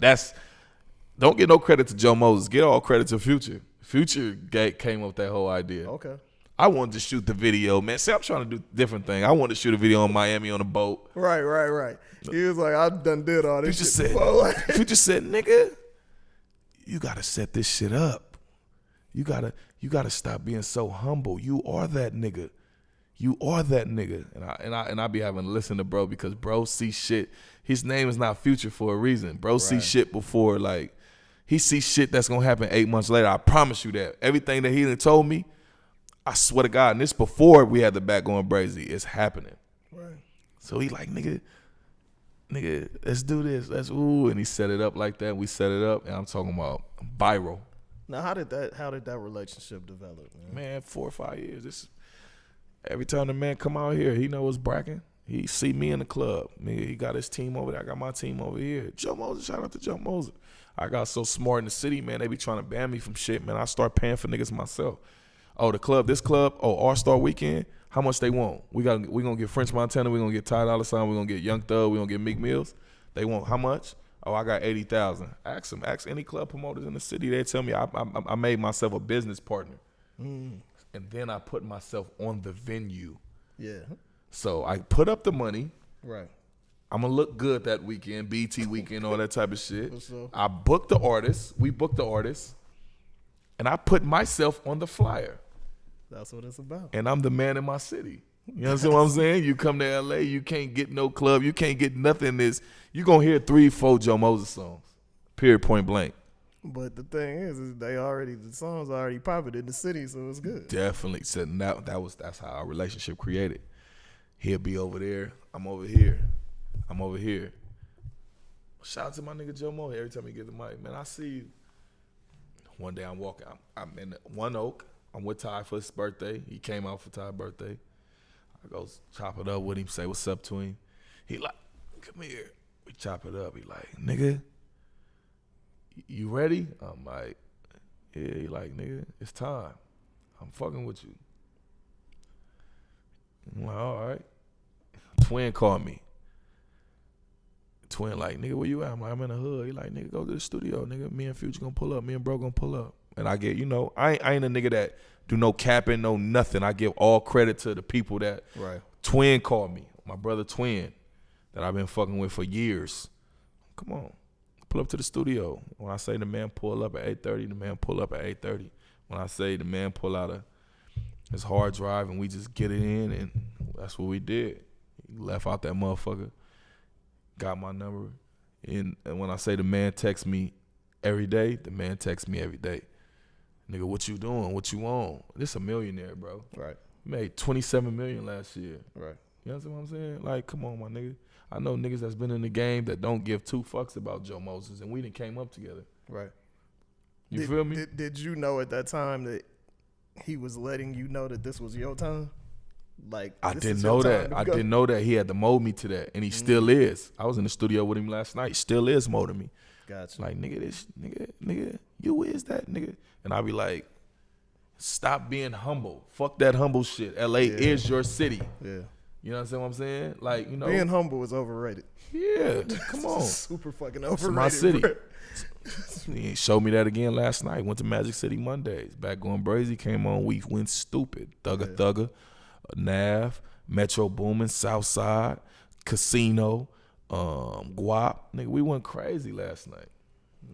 Speaker 2: don't get no credit to Joe Moses. Get all credit to Future. Future came up with that whole idea.
Speaker 1: Okay.
Speaker 2: I wanted to shoot the video, man. See, I'm trying to do different thing. I wanted to shoot a video in Miami on a boat.
Speaker 1: Right. He was like, I done did all this shit before.
Speaker 2: Future said, nigga, you gotta set this shit up. You gotta stop being so humble. You are that nigga. And I be having to listen to bro because bro see shit. His name is not Future for a reason. Bro see shit before, like he see shit that's gonna happen 8 months later. I promise you that. Everything that he done told me, I swear to God, and this before we had the Goin Brazy, it's happening.
Speaker 1: Right.
Speaker 2: So he like, nigga, let's do this. And he set it up like that. We set it up, and I'm talking about viral.
Speaker 1: Now, how did that relationship develop,
Speaker 2: Man, 4 or 5 years. Every time the man come out here, he know it's bragging. He see me in the club. He got his team over there. I got my team over here. Joe Moses, shout out to Joe Moses. I got so smart in the city, man. They be trying to ban me from shit, man. I start paying for niggas myself. Oh, this club, All-Star Weekend, how much they want? We gonna get French Montana, we gonna get Ty Dolla $ign, we gonna get Young Thug, we gonna get Meek Mills. They want how much? Oh, I got 80,000. Ask them. Ask any club promoters in the city. They tell me I made myself a business partner. And then I put myself on the venue. Yeah. So I put up the money.
Speaker 1: Right.
Speaker 2: I'm going to look good that weekend, BT weekend, all that type of shit. I booked the artist. We booked the artist. And I put myself on the flyer.
Speaker 1: That's what it's about.
Speaker 2: And I'm the man in my city. You know what I'm saying? You come to LA, you can't get no club. You can't get nothing. You're going to hear 3-4 Joe Moses songs. Period, point blank.
Speaker 1: But the thing is the songs already popping in the city, so it's good.
Speaker 2: Definitely. So that's how our relationship created. He'll be over there. I'm over here. Shout out to my nigga Joe Mo. Every time he get the mic, man, I see you. One day I'm walking. I'm in One Oak. I'm with Ty for his birthday. He came out for Ty's birthday. I go chop it up with him, say what's up to him. He like, come here. We chop it up. He like, nigga, you ready? I'm like, yeah. He like, nigga, it's time. I'm fucking with you. I'm like, all right. Twin called me. Twin like, nigga, where you at? I'm like, I'm in the hood. He like, nigga, go to the studio. Nigga, me and Future gonna pull up. Me and bro gonna pull up. And I get, I ain't a nigga that do no capping, no nothing. I give all credit to the people that. Right. Twin called me. My brother Twin that I've been fucking with for years. Come on. Pull up to the studio. When I say the man pull up at 8:30, the man pull up at 8:30. When I say the man pull out his hard drive, and we just get it in, and that's what we did. He left out that motherfucker, got my number, and when I say the man texts me every day, the man texts me every day. Nigga, what you doing? What you on? This a millionaire, bro.
Speaker 1: Right.
Speaker 2: Made $27 million last year.
Speaker 1: Right.
Speaker 2: You know what I'm saying? Like, come on, my nigga. I know niggas that's been in the game that don't give two fucks about Joe Moses, and we done came up together.
Speaker 1: Right.
Speaker 2: You feel me?
Speaker 1: Did you know at that time that he was letting you know that this was your time? Like,
Speaker 2: I didn't know that. I didn't know that he had to mold me to that, and he still is. I was in the studio with him last night. Still is molding me.
Speaker 1: Gotcha.
Speaker 2: Like, nigga, you is that nigga? And I be like, stop being humble. Fuck that humble shit. LA is your city.
Speaker 1: Yeah.
Speaker 2: You know what I'm saying? Like, you know,
Speaker 1: being humble is overrated.
Speaker 2: Yeah, come on.
Speaker 1: Super fucking overrated.
Speaker 2: It's my city.
Speaker 1: Bro.
Speaker 2: He showed me that again last night. Went to Magic City Mondays. Back Goin Brazy came on. We went stupid. Thugger, Nav, Metro Boomin, Southside, Casino, Guap. Nigga, we went crazy last night.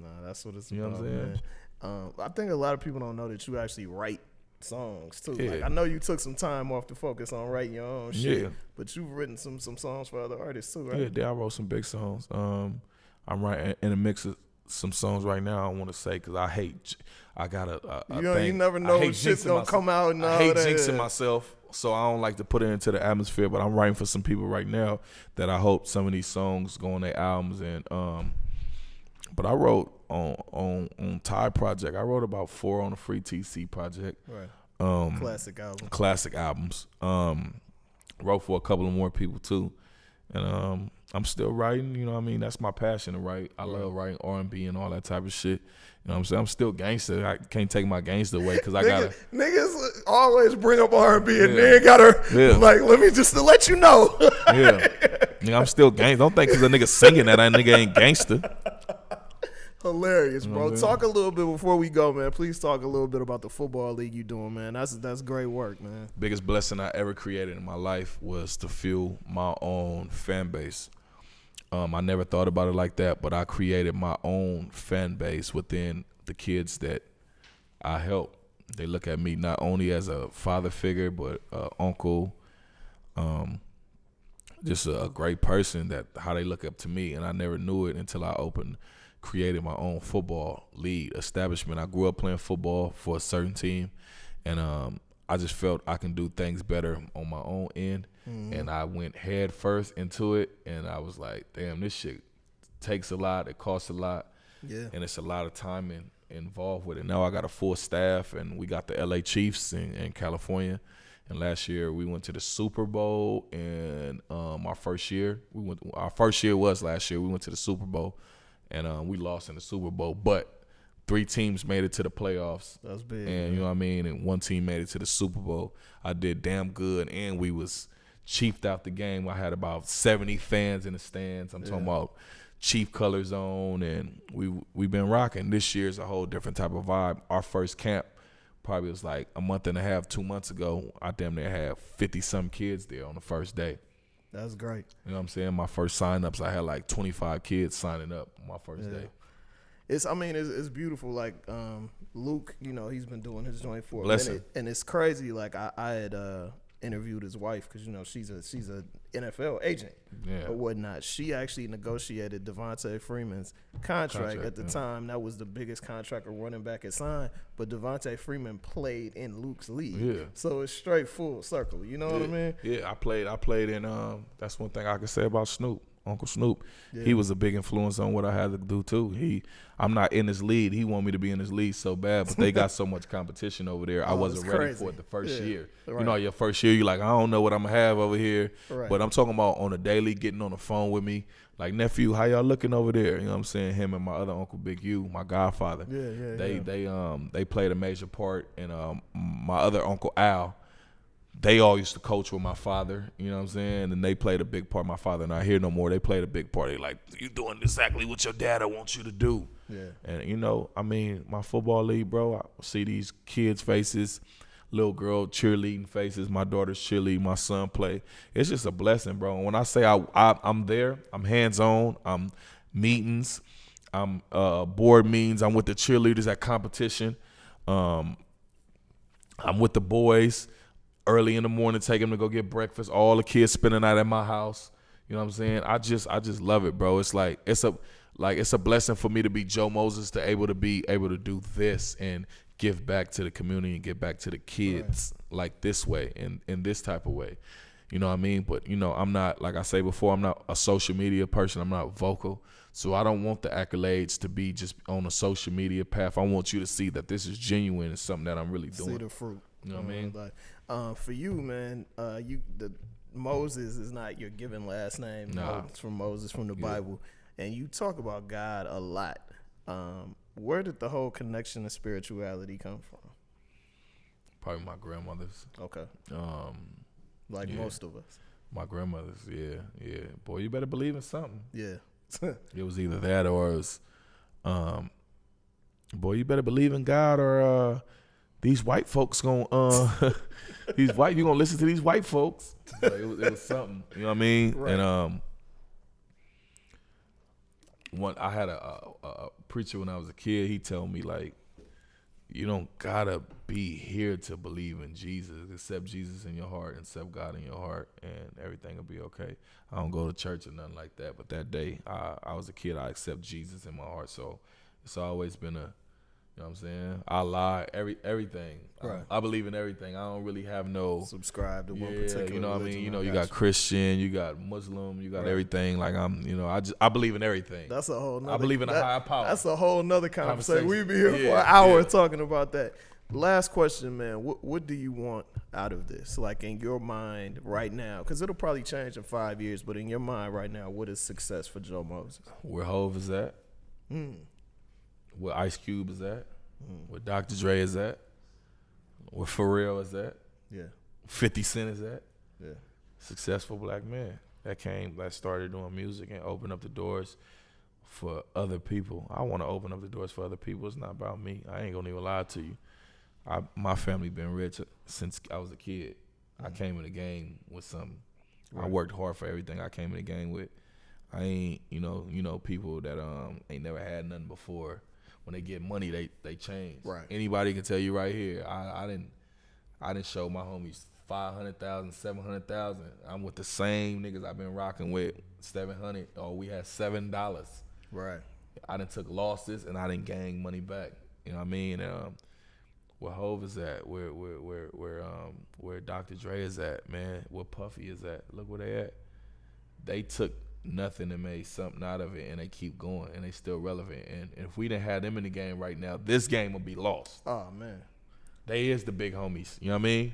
Speaker 1: Nah, that's what it's
Speaker 2: you
Speaker 1: about,
Speaker 2: know what I'm saying?
Speaker 1: Man. I think a lot of people don't know that you actually write songs too.
Speaker 2: Yeah.
Speaker 1: Like, I know you took some time off to focus on writing your own shit,
Speaker 2: Yeah.
Speaker 1: but you've written some songs for other artists too, right?
Speaker 2: Yeah, I wrote some big songs. I'm writing in a mix of some songs right now. I want to say because I got a thing.
Speaker 1: You never know when shit's gonna come out. And
Speaker 2: I hate
Speaker 1: that.
Speaker 2: jinxing myself, so I don't like to put it into the atmosphere. But I'm writing for some people right now that I hope some of these songs go on their albums. And but I wrote on Ty Project. I wrote about 4 on the Free TC project.
Speaker 1: Right.
Speaker 2: Classic albums. Wrote for a couple of more people too, and I'm still writing. You know what I mean? That's my passion to write. I love writing R&B and all that type of shit. You know what I'm saying? I'm still gangster. I can't take my gangster away because I gotta.
Speaker 1: Niggas always bring up R&B and then gotta like, let me just to let you know.
Speaker 2: Yeah, nigga, I'm still gangster. Don't think because a nigga singing that nigga ain't gangster.
Speaker 1: Hilarious, bro. Talk a little bit before we go, man. Please talk a little bit about the football league you doing, man. That's great work, man.
Speaker 2: Biggest blessing I ever created in my life was to fuel my own fan base. I never thought about it like that, but I created my own fan base within the kids that I help. They look at me not only as a father figure, but uncle, just a great person, that how they look up to me. And I never knew it until I created my own football league establishment. I grew up playing football for a certain team, and I just felt I can do things better on my own end. And I went head first into it, and I was like, damn, this shit takes a lot, it costs a lot, and it's a lot of time involved with it. Now I got a full staff, and we got the LA Chiefs in California, and last year we went to the Super Bowl, and our first year was last year. We went to the Super Bowl, and we lost in the Super Bowl, but 3 teams made it to the playoffs.
Speaker 1: That's big.
Speaker 2: And you know what I mean? And 1 team made it to the Super Bowl. I did damn good, and we was chiefed out the game. I had about 70 fans in the stands. I'm talking about Chief colors on, and we've been rocking. This year's a whole different type of vibe. Our first camp probably was like a month and a half, 2 months ago. I damn near had 50-some kids there on the first day.
Speaker 1: That's great.
Speaker 2: You know what I'm saying? My first sign-ups, I had like 25 kids signing up on my first day.
Speaker 1: It's beautiful. Like Luke, you know, he's been doing his joint for a
Speaker 2: Bless
Speaker 1: minute, and it's crazy. Like I had interviewed his wife because, you know, she's a NFL agent or whatnot. She actually negotiated Devontae Freeman's contract at the time. That was the biggest contract a running back had signed. But Devontae Freeman played in Luke's league, so it's straight full circle. You know what I mean?
Speaker 2: Yeah, I played in. That's one thing I can say about Snoop. Uncle Snoop, he was a big influence on what I had to do too. I'm not in his lead. He wanted me to be in his lead so bad, but they got so much competition over there. I wasn't ready for it the first year. Right. You know, your first year, you're like, I don't know what I'm gonna have over here. Right. But I'm talking about on a daily, getting on the phone with me, like, nephew, how y'all looking over there? You know what I'm saying? Him and my other uncle, Big U, my godfather. They played a major part, and my other uncle Al. They all used to coach with my father, you know what I'm saying? And they played a big part. My father not here no more. They played a big part. They like, you doing exactly what your dad wants you to do. Yeah. And, you know, I mean, my football league, bro, I see these kids' faces, little girl cheerleading faces, my daughter's cheerleading, my son play. It's just a blessing, bro. And when I say I'm there, I'm hands-on, I'm meetings, I'm board meetings, I'm with the cheerleaders at competition, I'm with the boys. early in the morning, take them to go get breakfast. All the kids spending the night at my house. You know what I'm saying? I just love it, bro. It's like it's a blessing for me to be Joe Moses, to be able to do this and give back to the community and give back to the kids like this way and in this type of way. You know what I mean? But, you know, I'm not, like I say before, I'm not a social media person. I'm not vocal. So I don't want the accolades to be just on a social media path. I want you to see that this is genuine and something that I'm really doing.
Speaker 1: See the fruit.
Speaker 2: You know what I mean?
Speaker 1: Like, for you, man, Moses is not your given last name.
Speaker 2: Nah.
Speaker 1: No, it's from Moses from the Bible. And you talk about God a lot. Where did the whole connection to spirituality come from?
Speaker 2: Probably my grandmother's.
Speaker 1: Okay. Like most of us.
Speaker 2: My grandmother's, yeah. Boy, you better believe in something.
Speaker 1: Yeah.
Speaker 2: It was either that or it was, boy, you better believe in God or these white folks you gonna listen to these white folks. So it was something, you know what I mean? Right. And I had a preacher when I was a kid. He told me, like, you don't gotta be here to believe in Jesus. Accept Jesus in your heart and accept God in your heart, and everything will be okay. I don't go to church or nothing like that, but that day I was a kid. I accept Jesus in my heart, so it's always been you know what I'm saying? I lie, everything. Right. I believe in everything. I don't really have no
Speaker 1: subscribe to one particular.
Speaker 2: You know what I mean? You know, you got Christian, you got Muslim, you got everything. Like I believe in everything.
Speaker 1: That's a whole nother,
Speaker 2: I believe in a higher power.
Speaker 1: That's a whole nother conversation. We'd be here for an hour talking about that. Last question, man. What do you want out of this? Like, in your mind right now, because it'll probably change in 5 years, but in your mind right now, what is success for Joe Moses?
Speaker 2: Where Hov is at? Where Ice Cube is at? Where Dr. Dre is at? Where Pharrell is at?
Speaker 1: Yeah.
Speaker 2: 50 Cent is at?
Speaker 1: Yeah.
Speaker 2: Successful black man that started doing music and opened up the doors for other people. I want to open up the doors for other people. It's not about me. I ain't gonna even lie to you. My family been rich since I was a kid. I came in the game with something. Right. I worked hard for everything I came in the game with. I ain't, you know, people that ain't never had nothing before. When they get money, they change. Right. Anybody can tell you right here. I didn't show my homies 500,000, 700,000. I'm with the same niggas I've been rocking with 700. Or we had $7. Right. I done took losses and I didn't gang money back. You know what I mean? Where Hov is at, where Dr. Dre is at, man, where Puffy is at. Look where they at. They took nothing and made something out of it, and they keep going, and they still relevant. And if we didn't have them in the game right now, this game would be lost.
Speaker 1: Oh man,
Speaker 2: they is the big homies. You know what I mean?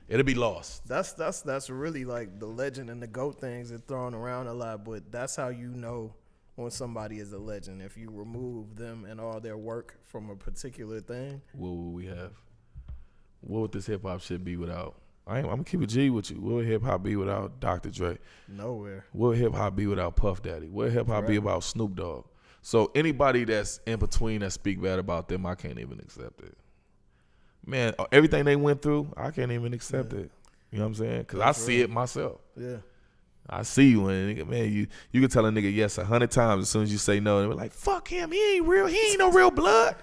Speaker 2: It'll be lost.
Speaker 1: That's really like the legend and the GOAT things are thrown around a lot, but that's how you know when somebody is a legend. If you remove them and all their work from a particular thing,
Speaker 2: what would we have? What would this hip hop shit be without? I'm gonna keep it G with you. What would hip hop be without Dr. Dre?
Speaker 1: Nowhere.
Speaker 2: What would hip hop be without Puff Daddy? What would hip hop be about Snoop Dogg? So anybody that's in between that speak bad about them, I can't even accept it. Man, everything they went through, I can't even accept it. You know what I'm saying? Because I see it myself. Yeah. I see you, and man, you can tell a nigga yes 100 times as soon as you say no, and they're like, fuck him, he ain't real, he ain't no real blood.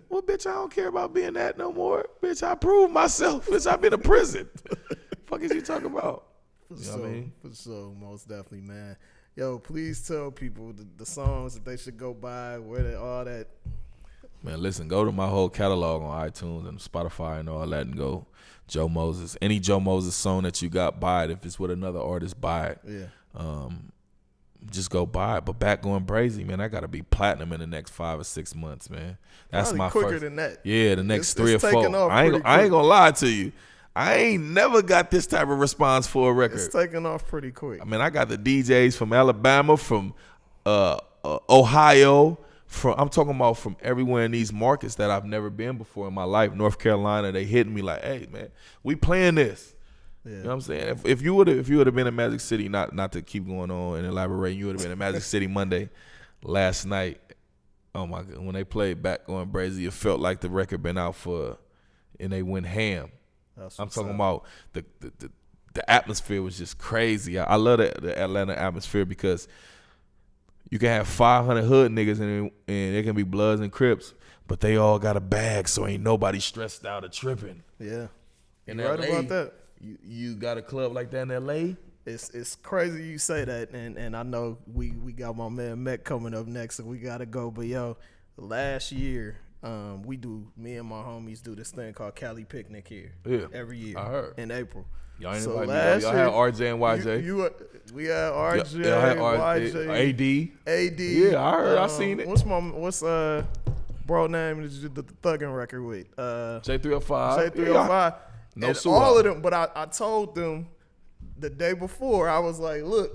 Speaker 2: Well, bitch, I don't care about being that no more. Bitch, I proved myself. Bitch, I've been to prison. Fuck is you talking about?
Speaker 1: For sure, most definitely, man. Yo, please tell people the songs that they should go buy, where all that.
Speaker 2: Man, listen, go to my whole catalog on iTunes and Spotify and all that and go Joe Moses. Any Joe Moses song that you got, buy it. If it's with another artist, buy it. Yeah. Just go buy it. But back Goin Brazy, man, I gotta be platinum in the next 5 or 6 months, man. That's
Speaker 1: probably
Speaker 2: my
Speaker 1: quicker
Speaker 2: first.
Speaker 1: Than that.
Speaker 2: Yeah, the next 3 or 4. I ain't gonna lie to you. I ain't never got this type of response for a record.
Speaker 1: It's taking off pretty quick.
Speaker 2: I mean, I got the DJs from Alabama, from Ohio. I'm talking about from everywhere in these markets that I've never been before in my life. North Carolina, they hitting me like, "Hey, man, we playing this." Yeah. You know what I'm saying? If you would have been in Magic City, not to keep going on and elaborating, you would have been in Magic City Monday last night. Oh my God, when they played back Goin Brazy, it felt like the record been out and they went ham. I'm talking about the atmosphere was just crazy. I love the Atlanta atmosphere because you can have 500 hood niggas and they can be Bloods and Crips, but they all got a bag, so ain't nobody stressed out or tripping.
Speaker 1: Yeah.
Speaker 2: In
Speaker 1: You right
Speaker 2: LA,
Speaker 1: about that.
Speaker 2: You got a club like that in LA?
Speaker 1: It's crazy you say that, and I know we got my man Mac coming up next, so we gotta go. But yo, last year, me and my homies do this thing called Cali Picnic here.
Speaker 2: Yeah,
Speaker 1: every year.
Speaker 2: I heard
Speaker 1: in April.
Speaker 2: Y'all ain't
Speaker 1: So
Speaker 2: invite me. Y'all had RJ and YJ.
Speaker 1: We had RJ,
Speaker 2: Y'all had
Speaker 1: YJ, AD.
Speaker 2: Yeah, I heard. I seen it.
Speaker 1: What's bro name that you did the thugging record with?
Speaker 2: J305.
Speaker 1: J305.
Speaker 2: No
Speaker 1: and
Speaker 2: suit
Speaker 1: all
Speaker 2: out.
Speaker 1: of them, but I told them the day before, I was like, look,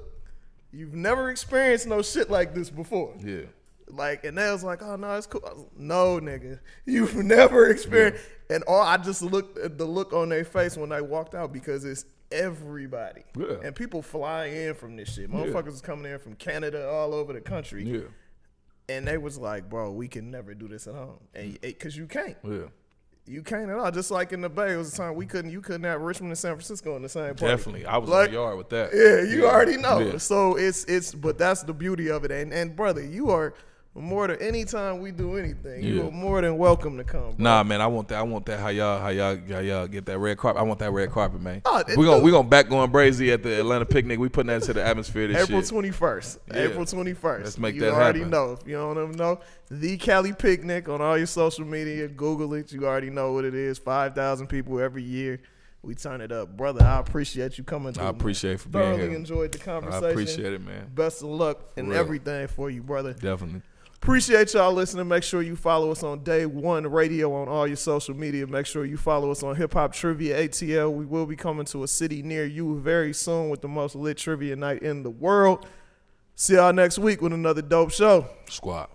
Speaker 1: you've never experienced no shit like this before.
Speaker 2: Yeah.
Speaker 1: Like, and they was like, oh, no, it's cool. I was like, no, nigga, you've never experienced. Yeah. And I just looked at the look on their face when they walked out because it's everybody. Yeah. And people flying in from this shit. Motherfuckers is coming in from Canada, all over the country.
Speaker 2: Yeah.
Speaker 1: And they was like, bro, we can never do this at home. And because you can't.
Speaker 2: Yeah.
Speaker 1: You can't at all. Just like in the Bay, it was a time you couldn't have Richmond and San Francisco in the same party.
Speaker 2: Definitely. I was in the yard with that.
Speaker 1: Yeah, you already know.
Speaker 2: Yeah.
Speaker 1: So but that's the beauty of it. And brother, you are more than any time we do anything, you are more than welcome to come, bro.
Speaker 2: Nah, man, I want that. How y'all get that red carpet? I want that red carpet, man.
Speaker 1: We
Speaker 2: gonna back Goin Brazy at the Atlanta picnic. We putting that into the atmosphere this
Speaker 1: April
Speaker 2: shit.
Speaker 1: 21st. Yeah. April 21st.
Speaker 2: Let's make
Speaker 1: you
Speaker 2: that
Speaker 1: already
Speaker 2: happen.
Speaker 1: know. If you don't know, the Cali Picnic on all your social media, Google it. You already know what it is. 5,000 people every year. We turn it up. Brother, I appreciate you coming through.
Speaker 2: I appreciate it for being here.
Speaker 1: Thoroughly enjoyed the conversation.
Speaker 2: I appreciate it, man.
Speaker 1: Best of luck and everything for you, brother.
Speaker 2: Definitely.
Speaker 1: Appreciate y'all listening. Make sure you follow us on Day1Radio on all your social media. Make sure you follow us on Hip Hop Trivia ATL. We will be coming to a city near you very soon with the most lit trivia night in the world. See y'all next week with another dope show.
Speaker 2: Squad.